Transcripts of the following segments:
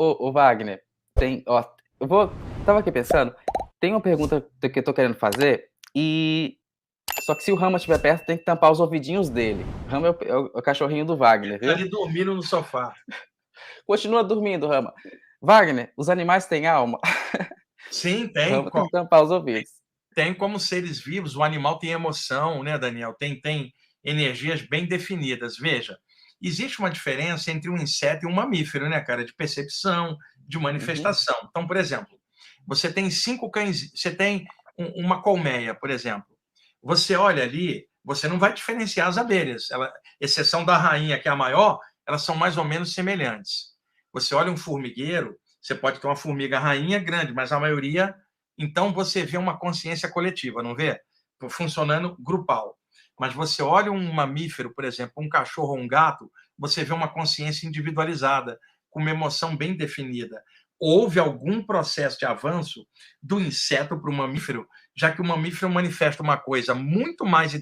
Ô Wagner, tava aqui pensando, tem uma pergunta que eu tô querendo fazer, só que se o Rama estiver perto, tem que tampar os ouvidinhos dele. Rama é o cachorrinho do Wagner, Tá viu? ali dormindo no sofá. Continua dormindo, Rama. Wagner, os animais têm alma? Sim, O tem. Rama tem que tampar os ouvidos. Tem como seres vivos, o animal tem emoção, né, Daniel? Tem energias bem definidas. Veja, existe uma diferença entre um inseto e um mamífero, né, cara? De percepção, de Uhum. manifestação. Então, por exemplo, você tem 5 cães, você tem uma colmeia, por exemplo. Você olha ali, você não vai diferenciar as abelhas. Exceção da rainha, que é a maior, elas são mais ou menos semelhantes. Você olha um formigueiro, você pode ter uma formiga rainha grande, mas a maioria. Então, você vê uma consciência coletiva, não vê? Funcionando grupal. Mas você olha um mamífero, por exemplo, um cachorro ou um gato, você vê uma consciência individualizada, com uma emoção bem definida. Houve algum processo de avanço do inseto para o mamífero, já que o mamífero manifesta uma coisa muito mais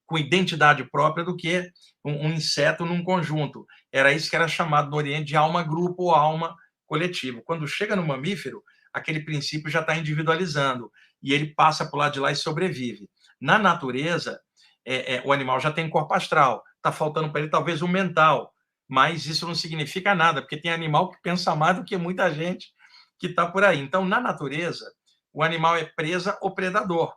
com identidade própria do que um inseto num conjunto. Era isso que era chamado no Oriente de alma-grupo ou alma coletivo. Quando chega no mamífero, aquele princípio já está individualizando e ele passa para o lado de lá e sobrevive. Na natureza, o animal já tem corpo astral, está faltando para ele talvez o mental, mas isso não significa nada, porque tem animal que pensa mais do que muita gente que está por aí. Então, na natureza, o animal é presa ou predador,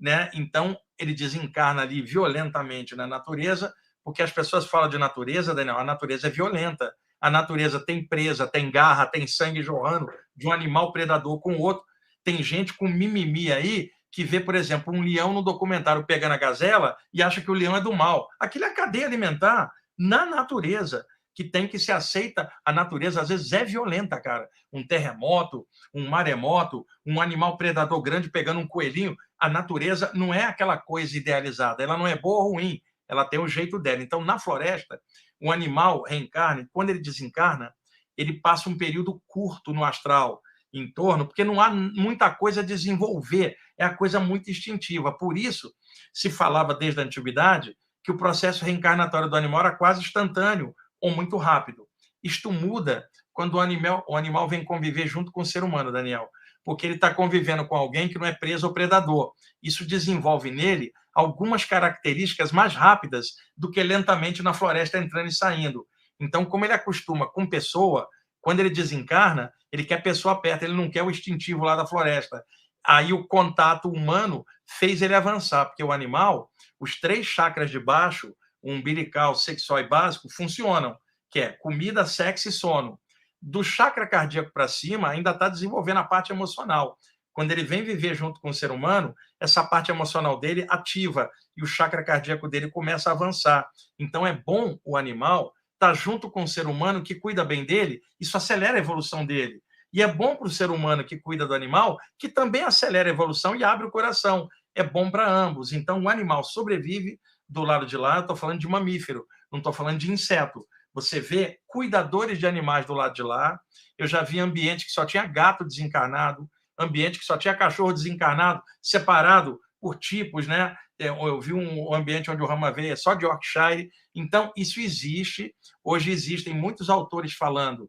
né? Então, ele desencarna ali violentamente na natureza, porque as pessoas falam de natureza, Daniel, a natureza é violenta. A natureza tem presa, tem garra, tem sangue jorrando de um animal predador com o outro. Tem gente com mimimi aí que vê, por exemplo, um leão no documentário pegando a gazela e acha que o leão é do mal. Aquilo é a cadeia alimentar na natureza, que tem que ser aceita. A natureza, às vezes, é violenta, cara. Um terremoto, um maremoto, um animal predador grande pegando um coelhinho. A natureza não é aquela coisa idealizada. Ela não é boa ou ruim. Ela tem o jeito dela. Então, na floresta, um animal reencarna, quando ele desencarna, ele passa um período curto no astral, em torno, porque não há muita coisa a desenvolver, é a coisa muito instintiva. Por isso, se falava desde a antiguidade que o processo reencarnatório do animal era quase instantâneo ou muito rápido. Isto muda quando o animal vem conviver junto com o ser humano, Daniel, porque ele está convivendo com alguém que não é preso ou predador. Isso desenvolve nele algumas características mais rápidas do que lentamente na floresta entrando e saindo. Então, como ele acostuma com pessoa, quando ele desencarna, ele quer pessoa perto, ele não quer o instintivo lá da floresta. Aí o contato humano fez ele avançar, porque o animal, os 3 chakras de baixo, o umbilical, sexual e básico, funcionam, que é comida, sexo e sono. Do chakra cardíaco para cima, ainda está desenvolvendo a parte emocional. Quando ele vem viver junto com o ser humano, essa parte emocional dele ativa e o chakra cardíaco dele começa a avançar. Então é bom o animal estar junto com o ser humano que cuida bem dele, isso acelera a evolução dele. E é bom para o ser humano que cuida do animal, que também acelera a evolução e abre o coração. É bom para ambos. Então o animal sobrevive do lado de lá, eu estou falando de mamífero, não estou falando de inseto. Você vê cuidadores de animais do lado de lá. Eu já vi ambiente que só tinha gato desencarnado, ambiente que só tinha cachorro desencarnado, separado por tipos, né? Eu vi um ambiente onde o Rama veio só de Yorkshire. Então, isso existe. Hoje existem muitos autores falando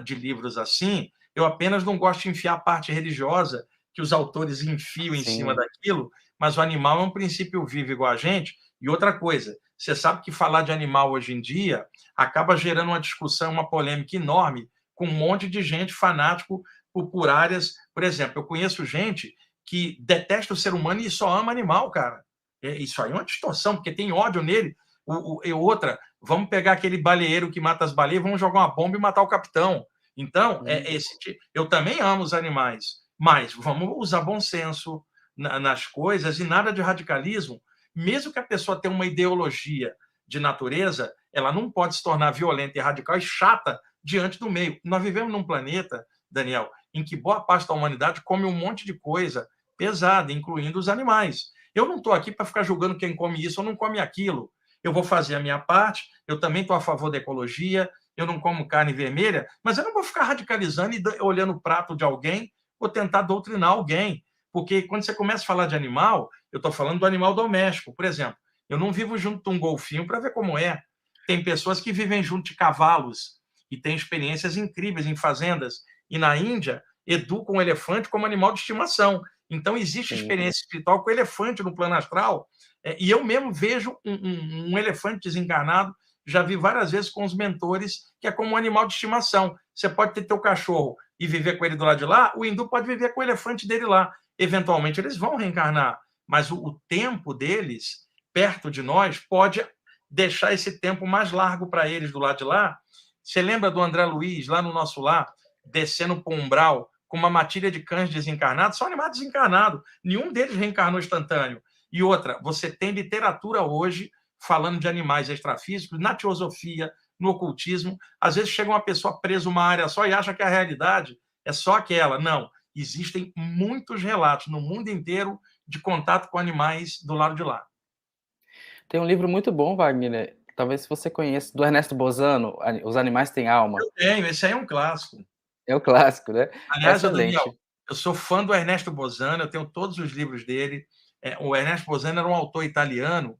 de livros assim. Eu apenas não gosto de enfiar a parte religiosa que os autores enfiam em cima Sim. daquilo, mas o animal é um princípio vivo igual a gente. E outra coisa, você sabe que falar de animal hoje em dia acaba gerando uma discussão, uma polêmica enorme, com um monte de gente fanático por áreas. Por exemplo, eu conheço gente que detesta o ser humano e só ama animal, cara. Isso aí é uma distorção, porque tem ódio nele. E outra, vamos pegar aquele baleeiro que mata as baleias, vamos jogar uma bomba e matar o capitão. Então, eu também amo os animais, mas vamos usar bom senso nas coisas e nada de radicalismo. Mesmo que a pessoa tenha uma ideologia de natureza, ela não pode se tornar violenta e radical e chata diante do meio. Nós vivemos num planeta, Daniel, em que boa parte da humanidade come um monte de coisa pesada, incluindo os animais. Eu não estou aqui para ficar julgando quem come isso ou não come aquilo. Eu vou fazer a minha parte, eu também estou a favor da ecologia, eu não como carne vermelha, mas eu não vou ficar radicalizando e olhando o prato de alguém ou tentar doutrinar alguém. Porque quando você começa a falar de animal, eu estou falando do animal doméstico. Por exemplo, eu não vivo junto de um golfinho para ver como é. Tem pessoas que vivem junto de cavalos e têm experiências incríveis em fazendas e na Índia educam o elefante como animal de estimação. Então, existe Sim. experiência espiritual com o elefante no plano astral, e eu mesmo vejo um elefante desencarnado, já vi várias vezes com os mentores, que é como um animal de estimação. Você pode ter teu cachorro e viver com ele do lado de lá, o hindu pode viver com o elefante dele lá. Eventualmente, eles vão reencarnar, mas o tempo deles, perto de nós, pode deixar esse tempo mais largo para eles do lado de lá. Você lembra do André Luiz, lá no nosso lar, descendo para o umbral, com uma matilha de cães desencarnados? São animais desencarnados. Nenhum deles reencarnou instantâneo. E outra, você tem literatura hoje falando de animais extrafísicos, na teosofia, no ocultismo. Às vezes chega uma pessoa presa uma área só e acha que a realidade é só aquela. Não. Existem muitos relatos no mundo inteiro de contato com animais do lado de lá. Tem um livro muito bom, Wagner, talvez você conheça, do Ernesto Bozano, Os Animais Têm Alma. Eu tenho, esse aí é um clássico. É o clássico, né? Aliás, Daniel, Excelente. eu sou fã do Ernesto Bozano, eu tenho todos os livros dele. O Ernesto Bozano era um autor italiano,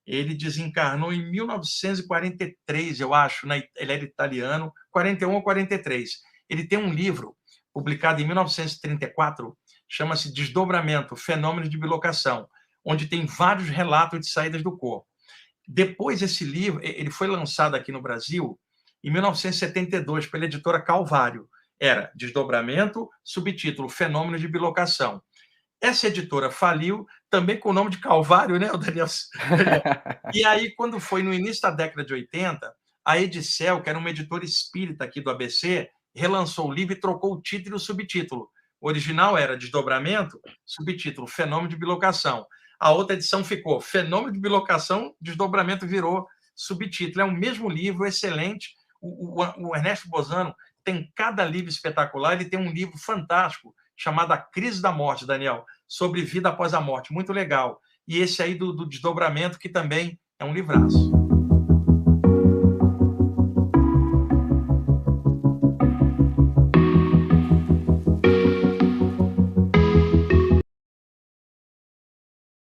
ele desencarnou em 1943, eu acho, né? Ele era italiano, 41 ou 43. Ele tem um livro publicado em 1934, chama-se Desdobramento, Fenômenos de Bilocação, onde tem vários relatos de saídas do corpo. Depois, esse livro ele foi lançado aqui no Brasil em 1972 pela editora Calvário. Era Desdobramento, subtítulo Fenômenos de Bilocação. Essa editora faliu, também com o nome de Calvário, né, Daniel? E aí, quando foi no início da década de 80, a Edicel, que era uma editora espírita aqui do ABC, relançou o livro e trocou o título e o subtítulo. O original era Desdobramento, subtítulo Fenômeno de Bilocação. A outra edição ficou Fenômeno de Bilocação, Desdobramento virou subtítulo. É o mesmo livro, excelente. O Ernesto Bozano tem cada livro espetacular. Ele tem um livro fantástico chamado A Crise da Morte, Daniel, sobre vida após a morte. Muito legal. E esse aí do Desdobramento, que também é um livraço.